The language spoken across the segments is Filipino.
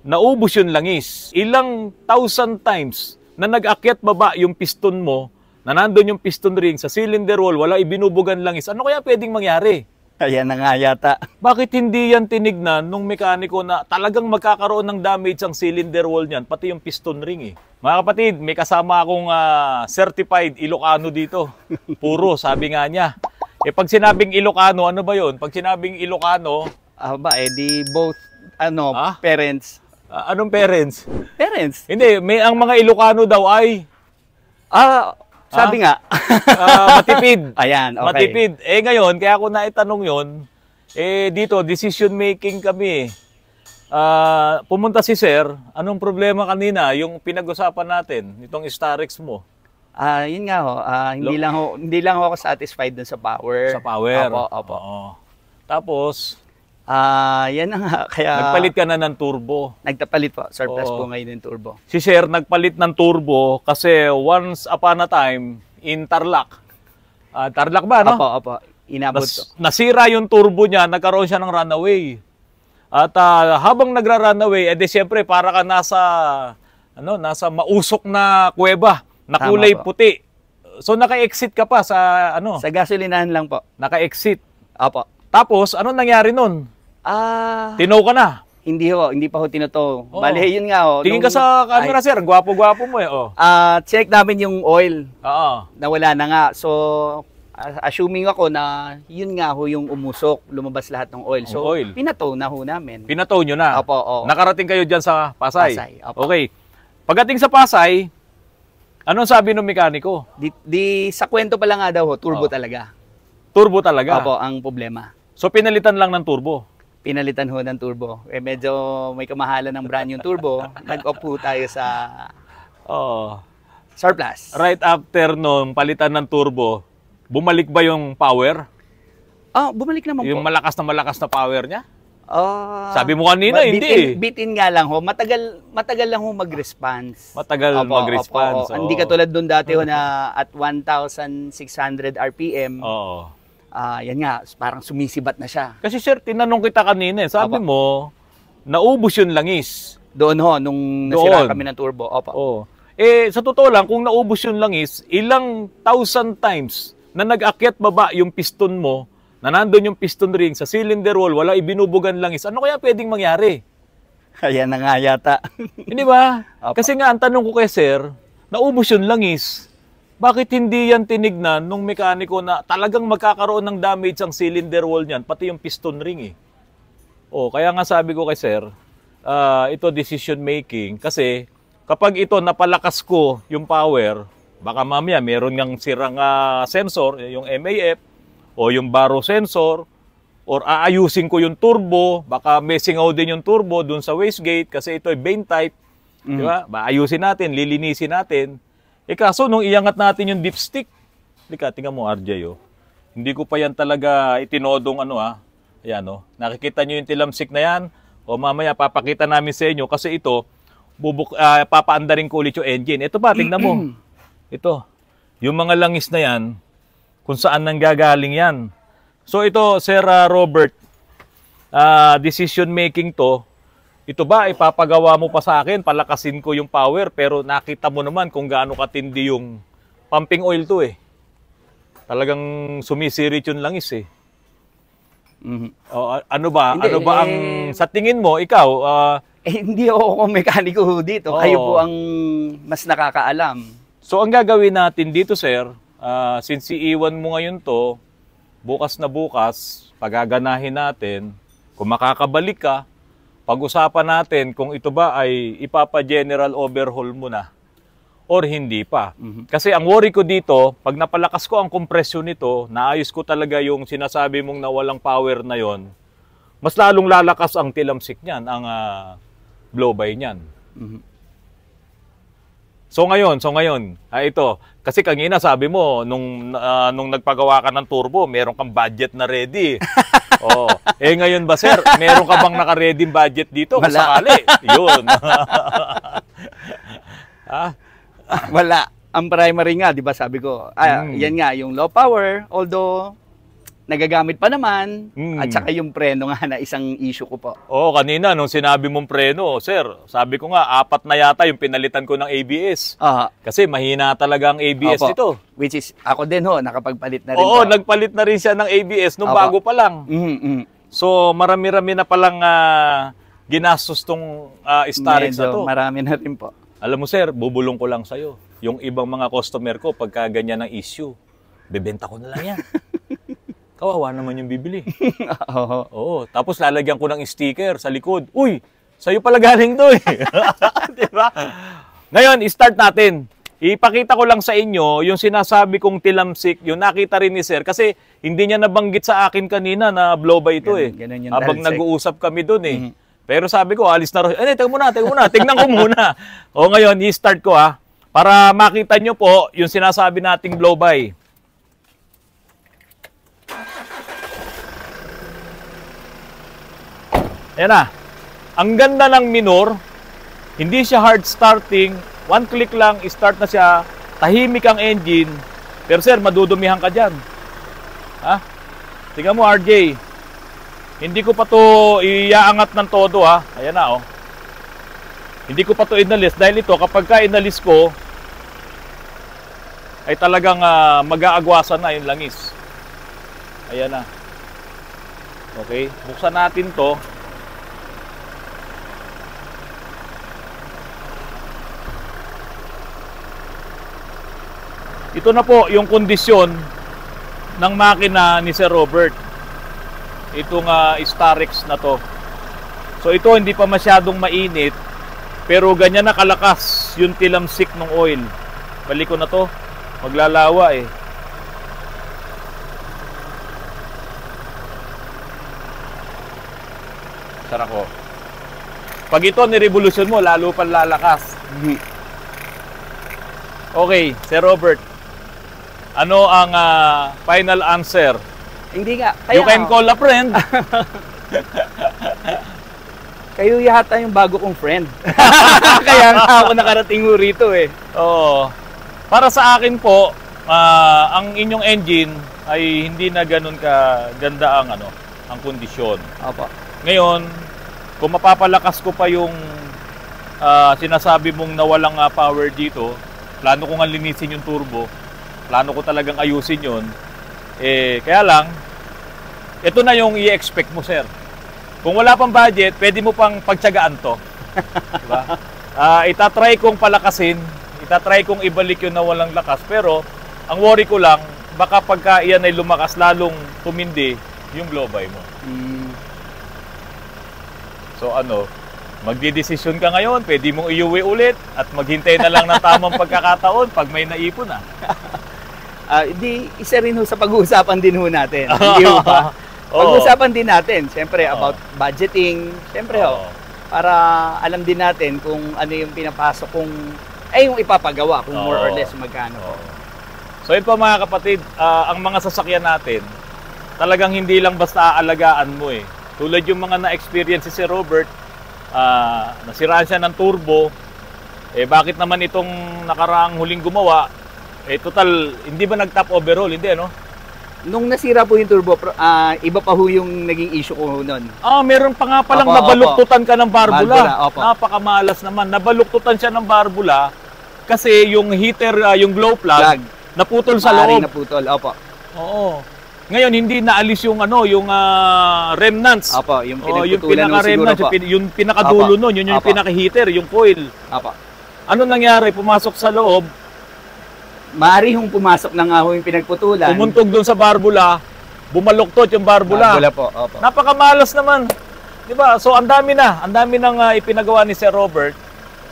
naubos yung langis. Ilang thousand times na nag-akyat baba yung piston mo, na nandun yung piston ring sa cylinder wall, wala ibinubugan langis. Ano kaya pwedeng mangyari? Kaya na nga yata. Bakit hindi yan tinignan nung mekaniko na talagang magkakaroon ng damage ang cylinder wall niyan, pati yung piston ring eh. Mga kapatid, may kasama akong certified Ilocano dito. Puro, sabi nga niya. Eh pag sinabing Ilocano, ano ba yun? Pag sinabing Ilocano... Di both, parents. Anong parents? Parents. Hindi, ang mga Ilocano daw ay... Sabi nga. Matipid. Ayan, okay. Matipid. Ngayon, kaya ako naitanong yon, dito, decision making kami. Pumunta si Sir, anong problema kanina, yung pinag-usapan natin, itong Starex mo? Yun nga ho, hindi lang ako satisfied dun sa power. Sa power? Opo. Oo. Tapos? Yan na nga, kaya... Nagpalit ka na ng turbo. Nagpalit po, surplus po ngayon yung turbo. Si Sir nagpalit ng turbo kasi once upon a time in Tarlac. Tarlac ba, no? Opo. Inabot to. Nasira yung turbo niya, nagkaroon siya ng runaway. At habang nagra-runaway, siyempre para ka nasa mausok na kuweba, na kulay puti. So naka-exit ka pa sa Sa gasolinahan lang po. Naka-exit. Opo. Tapos, anong nangyari nun? Tinow ka na? Hindi pa ho tinoto. Bale, yun nga ho. Tingin ka sa camera, Sir. Gwapo-gwapo mo eh. Check namin yung oil. Oo. Nawala na nga. So, assuming ako na yun nga ho yung umusok, lumabas lahat ng oil. So, pinatow na ho namin. Pinatow nyo na? Opo, oo. Nakarating kayo dyan sa Pasay? Pasay, opo. Okay. Pagdating sa Pasay, anong sabi ng mekaniko? Sa kwento pala nga daw ho, turbo talaga. Turbo talaga? Opo, ang problema. So, pinalitan lang ng turbo? Pinalitan ho ng turbo. Medyo may kamahalan ng brand yung turbo. Nag-off po tayo sa surplus. Right after nung palitan ng turbo, bumalik ba yung power? Bumalik naman yung po. Yung malakas na power niya? Sabi mo kanina, hindi. Bitin nga lang ho. Matagal lang ho mag-response. Matagal mag-response. Hindi katulad doon dati ho na at 1,600 RPM. Oo. Yan nga, parang sumisibat na siya. Kasi Sir, tinanong kita kanina, sabi mo, naubos yung langis. Doon ho, nung nasira kami ng turbo. Opo. Sa totoo lang, kung naubos yung langis, ilang thousand times na nag-akyat baba yung piston mo, na nandun yung piston ring sa cylinder wall, wala ibinubugan langis. Ano kaya pwedeng mangyari? Kaya na nga yata. Hindi ba? Kasi nga, ang tanong ko kay Sir, naubos yung langis. Bakit hindi yan tinignan nung mekaniko na talagang magkakaroon ng damage ang cylinder wall niyan, pati yung piston ring eh. Kaya nga sabi ko kay Sir, ito decision making. Kasi kapag ito napalakas ko yung power, baka mamaya meron ngang sirang sensor, yung MAF, o yung baro sensor, or aayusin ko yung turbo, baka may singaw din yung turbo dun sa wastegate kasi ito ay vane type. Diba? Ayusin natin, lilinisin natin. Kaso nung iangat natin yung dipstick, tingnan mo RJ, hindi ko pa yan talaga itinodong ayan, nakikita nyo yung tilamsik na yan, mamaya papakita namin sa inyo kasi ito, papaandarin ko ulit yung engine. Ito pa, tingnan mo. Ito, yung mga langis na yan, kung saan nanggagaling yan. So ito, Sir Robert, decision making to, ito ba, ipapagawa mo pa sa akin, palakasin ko yung power, pero nakita mo naman kung gaano katindi yung pumping oil to eh. Talagang sumisirit yung langis eh. Ano ba ang, sa tingin mo, ikaw? Hindi ako mekaniko dito, kayo po ang mas nakakaalam. So ang gagawin natin dito, Sir, since iiwan mo ngayon to, bukas na bukas, pagaganahin natin, kung makakabalik ka, pag-usapan natin kung ito ba ay ipapa-general overhaul mo na or hindi pa. Kasi ang worry ko dito, pag napalakas ko ang kompresyon nito, naayos ko talaga yung sinasabi mong nawalang power na yon, mas lalong lalakas ang tilamsik niyan, ang blow-by niyan. So ngayon, ito, kasi kanina sabi mo, nung nagpagawa ka ng turbo, meron kang budget na ready. Ngayon ba, Sir, meron ka bang naka-ready budget dito? Kung sakali, yun. Wala. Ang primary nga, di ba sabi ko, yan nga, yung low power, although nagagamit pa naman. At saka yung preno nga na isang issue ko po. Oo, kanina nung sinabi mong preno, sir, sabi ko nga, 4 na yata yung pinalitan ko ng ABS. Kasi mahina talaga ang ABS nito. Which is, ako din nakapagpalit na rin. Oo, nagpalit na rin siya ng ABS nung bago pa lang. So, marami-rami na palang ginastos tong Starex na to. Marami na rin po. Alam mo sir, bubulong ko lang sa'yo. Yung ibang mga customer ko, pagka ganyan ng issue, bebenta ko na lang yan. Kawawa naman yung bibili. Oo. Tapos lalagyan ko ng sticker sa likod. Uy, sa'yo pala galing to eh. Diba? Ngayon, start natin. Ipakita ko lang sa inyo yung sinasabi kong tilamsik, yung nakita rin ni sir. Kasi hindi niya nabanggit sa akin kanina na blow by ito eh. Habang nag-uusap kami dun eh. Pero sabi ko, alis na rin. Teka muna. Tingnan ko muna. O ngayon, i-start ko para makita nyo po yung sinasabi nating blow by. Ayan na. Ang ganda ng minor. Hindi siya hard starting. One click lang, start na siya. Tahimik ang engine. Pero sir, madudumihan ka dyan. Tingnan mo RJ. Hindi ko pa to iaangat ng todo Ayan na Hindi ko pa to inalis. Dahil ito, kapag ka inalis ko, ay talagang mag-aagwasan na yung langis. Ayan na. Okay. Buksan natin to. Ito na po yung kondisyon ng makina ni Sir Robert. Itong Starex na to. So ito hindi pa masyadong mainit, pero ganyan na kalakas yung tilamsik ng oil. Balik ko na to. Maglalawa eh. Sara ko. Pag ito ni-revolution mo, lalo pa lalakas. Okay, Sir Robert. Ano ang final answer? Hindi nga. You can call a friend. Kayo yata yung bago kong friend. Kaya nga ako nakarating rito eh. Oo. Para sa akin po, ang inyong engine ay hindi na ganun kaganda ang kondisyon. Opo. Ngayon, kung mapapalakas ko pa yung sinasabi mong nawalang power dito, plano ko nga linisin yung turbo. Plano ko talagang ayusin yun. Kaya lang, ito na yung i-expect mo, sir. Kung wala pang budget, pwede mo pang pagtyagaan to. Diba? Itatry kong palakasin, itatry kong ibalik yun na walang lakas. Pero, ang worry ko lang, baka pagka iyan ay lumakas, lalong tumindi yung blow-by mo. So magdidesisyon ka ngayon, pwede mong iuwi ulit at maghintay na lang ng tamang pagkakataon pag may naipon Isa rin sa pag-uusapan din natin. Hindi ba? Pag-uusapan din natin, siyempre, about budgeting. Siyempre, para alam din natin kung ano yung pinapasok, yung ipapagawa, kung more or less magkano. So yun po mga kapatid, ang mga sasakyan natin, talagang hindi lang basta aalagaan mo eh. Tulad yung mga na-experience si Robert, nasiraan siya ng turbo, bakit naman itong nakaraang huling gumawa, total, hindi ba nag-top overhaul? Hindi, Nung nasira po yung turbo, iba pa ho yung naging issue ko noon. Meron pa nga palang nabaluktutan ka ng barbula. Napakamalas naman. Nabaluktutan siya ng barbula kasi yung heater, yung glow plug, naputol sa loob. Naputol, opo. Oo. Ngayon, hindi naalis yung yung remnants. Opo, yung pinagputulan yung pinaka-remnants, yung pinakadulo nun, yun yung pinaka-heater, yung coil. Opo. Ano nangyari? Pumasok sa loob, maaari hong pumasok na nga ho yung pinagputulan. Pumuntog doon sa barbula, bumaluktot yung barbula. Barbula po, opo. Napakamalas naman. 'Di ba? So ang dami nang ipinagawa ni Sir Robert.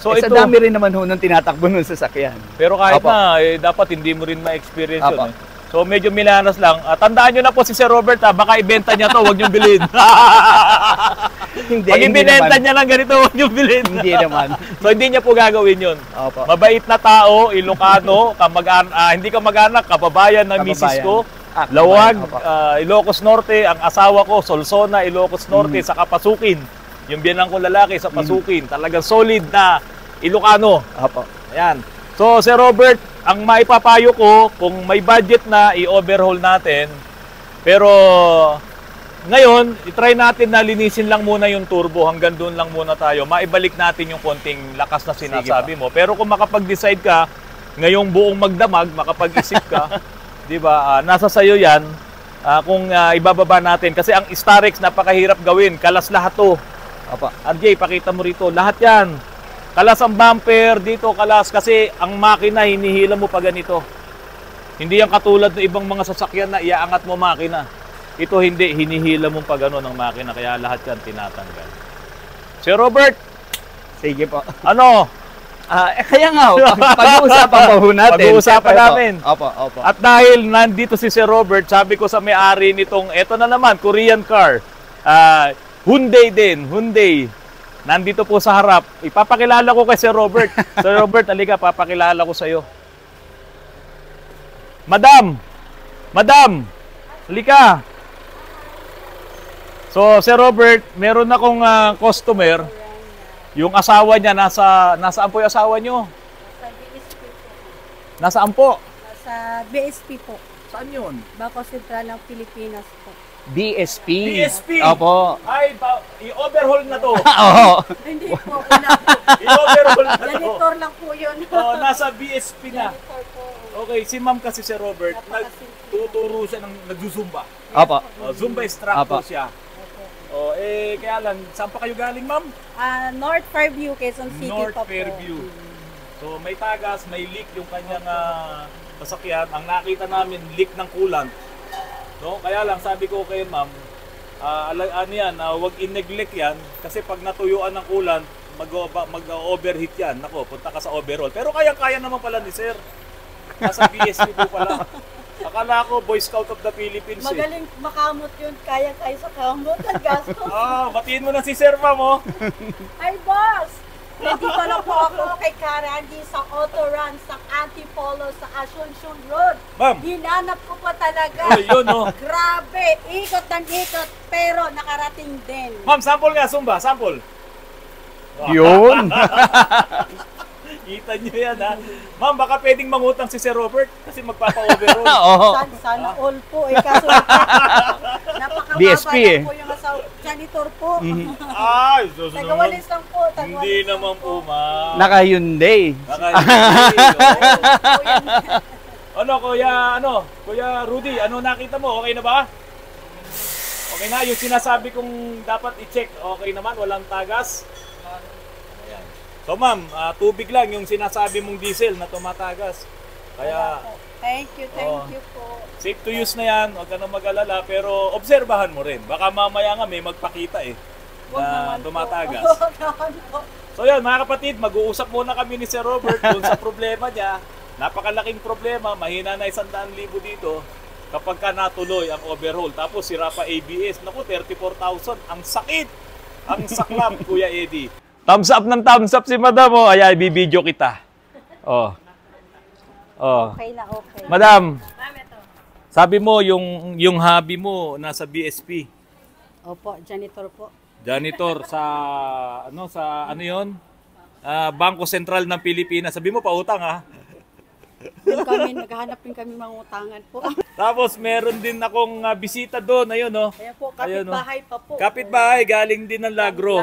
So sa dami rin naman ho nung tinatakbo nung sasakyan. Pero kahit na, dapat hindi mo rin ma-experience yun. So medyo milanas lang. Tandaan nyo na po si Sir Robert, baka ibenta niya to, huwag nyo bilhin. Pag ibinenta niya lang ganito, huwag nyo bilhin. Hindi naman. So hindi niya po gagawin yun. Opo. Mabait na tao, Ilocano, hindi ka mag-anak, kababayan ng misis ko. Lawag, Ilocos Norte, ang asawa ko, Solsona, Ilocos Norte, sa Kapasukin. Yung biyanang ko lalaki sa Pasukin. Talagang solid na Ilocano. Opo. Ayan. So, Sir Robert, ang maipapayo ko, kung may budget na i-overhaul natin, Pero ngayon, itry natin na linisin lang muna yung turbo. Hanggang doon lang muna tayo. Maibalik natin yung konting lakas na sinasabi mo. Pero kung makapag-decide ka, ngayong buong magdamag, makapag-isip ka, di ba, nasa sayo yan. Kung ibababa natin. Kasi ang Starex, napakahirap gawin. Kalas lahat to. Opo. RJ, pakita mo rito. Lahat yan. Kalas ang bumper, dito kalas. Kasi ang makina, hinihila mo pa ganito. Hindi yan katulad ng ibang mga sasakyan na iaangat mo makina. Ito hindi, hinihila mo pa gano'n ng makina. Kaya lahat yan tinatanggal. Sir Robert. Sige po. Ano? Kaya nga, pag-uusapan pa ho natin. Pag-uusapan namin. Opo, opo. At dahil nandito si Sir Robert, sabi ko sa may-ari nitong, eto na naman, Korean car. Hyundai din, Hyundai. Nandito po sa harap. Ipapakilala ko kay Sir Robert. Sir Robert, halika, papakilala ko sa iyo. Madam! Madam! Halika! So, Sir Robert, meron akong customer. Yung asawa niya, nasaan po yung asawa niyo? Sa BSP po. Nasaan po? Sa BSP po. Saan yun? Bako Sentral ng Pilipinas po. BSP. BSP? Opo. Ay, i-overhaul na to. Oo. Hindi po, wala po. I-overhaul na to. Janitor lang po yun. Oh, nasa BSP na. Janitor po. Okay, si ma'am kasi si Robert, Napakasimple. nagtuturo siya ng nagzumba. Opo. Zumba instructor Apa. siya. Opo. Oh, kaya lang, saan pa kayo galing, ma'am? North Fairview, Quezon City North pa po. Fairview. So, may tagas, may leak yung kanyang sasakyan. Ang nakita namin, leak ng coolant. No? Kaya lang, sabi ko kay ma'am, wag in-neglect yan. Kasi pag natuyuan ng coolant, mag-overheat yan. Nako, punta ka sa overhaul. Pero kaya naman pala ni sir. Nasa BSP po pala. Akala ko, Boy Scout of the Philippines. Magaling makamot yun. Kaya tayo sa kamot. Ang gastos. Batiin mo na si sir, ma'am, oh. Ay, boss! Nandito lang po ako kay Karandi sa Auto Run sa Antipolo sa Asuncion Road. Ma'am. Hinanap ko pa talaga. Oh, yun, oh. Grabe, ikot ng ikot, pero nakarating din. Ma'am, sample nga, Zumba, sample. Yun. Kita nyo yan, ha? Ma'am, baka pwedeng mangutang si Sir Robert kasi magpapa-overall. Oo. Sana all po eh, kaso napakababa BSP lang eh. po yung janitor po. Ay, susunod. Tagawalis lang po. Hindi naman po, ma'am. Naka-Hyundai. Ano, Kuya Rudy, ano nakita mo? Okay na ba? Okay na, yung sinasabi kong dapat i-check, okay naman, walang tagas. Ayan. So ma'am, tubig lang yung sinasabi mong diesel na tumatagas. Kaya, Thank you po. safe to use na yan, huwag ka na mag-alala, pero obserbahan mo rin. Baka mamaya nga may magpakita Huwag na naman po. tumatagas. Huwag naman po. So yan mga kapatid, mag-uusap muna kami ni Sir Robert dun sa problema niya. Napakalaking problema, mahina na 100,000 dito kapag ka natuloy ang overhaul. Tapos sira pa ABS, naku 34,000, ang sakit! Ang saklap, Kuya Eddie. Thumbs up ng thumbs up si Madam, oh. Ay, bibidyo kita. Oh. Oh. Okay na, okay. Madam, sabi mo yung hobby mo nasa BSP. Opo, janitor po. Janitor sa ano 'yon? Bangko Sentral ng Pilipinas. Sabi mo pautang, ha. Doon kami, naghahanap din kami mga utangan po. Tapos meron din akong bisita doon, ayun, oh. Kaya po, Ayun, oh. kapitbahay pa po. Kapitbahay, galing din ng Lagro.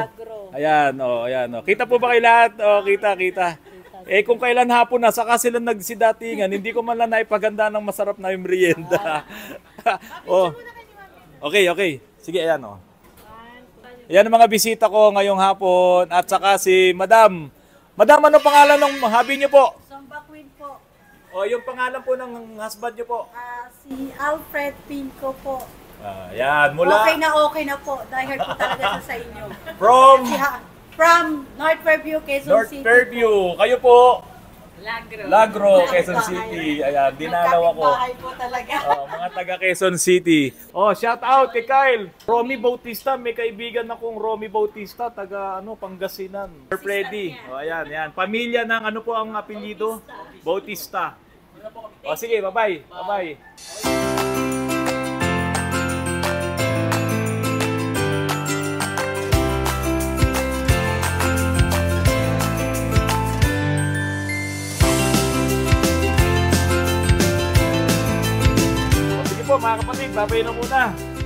Ayan, oh, ayan, oh. Kita po ba kayo lahat? Oh, kita. Kung kailan hapon na, saka sila nagsidatingan, hindi ko man lang naipaganda ng masarap na yung merienda. Oh. Okay. Sige, ayan, oh. Ayan ang mga bisita ko ngayong hapon. At saka si Madam. Madam, ano pangalan ng hobby niyo po? Zumba Queen po. O, yung pangalan po ng husband niyo po? Si Alfred Pinco po. Ayan, mula Okay na po. Dahil po talaga siya sa inyo. from North Fairview, Quezon North City. Fairview. Kayo po? Lagro. Lagro, Quezon City. Ayan, dinalaw ako. Magkapitbahay po talaga. Mga taga Quezon City. Oh, shout out kay Kyle. Romy Bautista, may kaibigan akong Romy Bautista, taga Pangasinan. Sir Freddy. Oh, ayan. Pamilya ng ano po ang apelyido? Bautista. Oh, sige, bye-bye. Bye-bye. Sige po, mga kapatid, babay na muna.